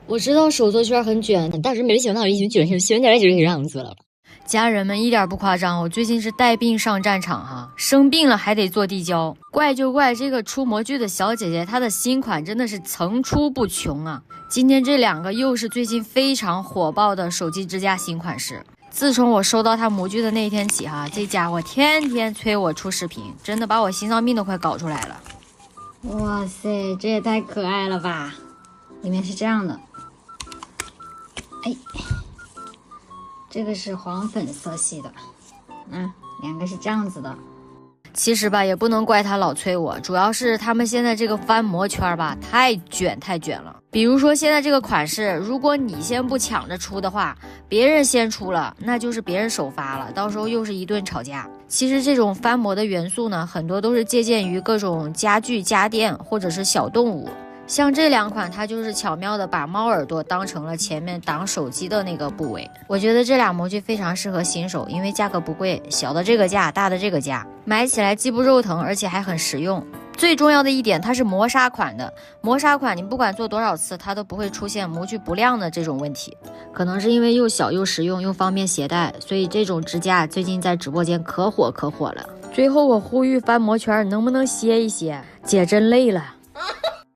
我知道手作圈很卷，但是没想到已经卷成现在这个样子了。家人们一点不夸张，我最近是带病上战场哈，生病了还得做地胶。怪就怪这个出模具的小姐姐，她的新款真的是层出不穷啊！今天这两个又是最近非常火爆的手机支架新款式。自从我收到她模具的那一天起哈，这家伙天天催我出视频，真的把我心脏病都快搞出来了。哇塞，这也太可爱了吧！里面是这样的，哎。这个是黄粉色系的，两个是这样子的。其实吧，也不能怪他老催我，主要是他们现在这个翻模圈吧，太卷了。比如说现在这个款式，如果你先不抢着出的话，别人先出了，那就是别人首发了，到时候又是一顿吵架。其实这种翻模的元素呢，很多都是借鉴于各种家具、家电或者是小动物。像这两款，它就是巧妙的把猫耳朵当成了前面挡手机的那个部位。我觉得这俩模具非常适合新手，因为价格不贵，小的这个价，大的这个价，买起来既不肉疼，而且还很实用。最重要的一点，它是磨砂款的，磨砂款你不管做多少次，它都不会出现模具不亮的这种问题。可能是因为又小又实用又方便携带，所以这种支架最近在直播间可火了。最后我呼吁翻模圈能不能歇一歇，姐真累了。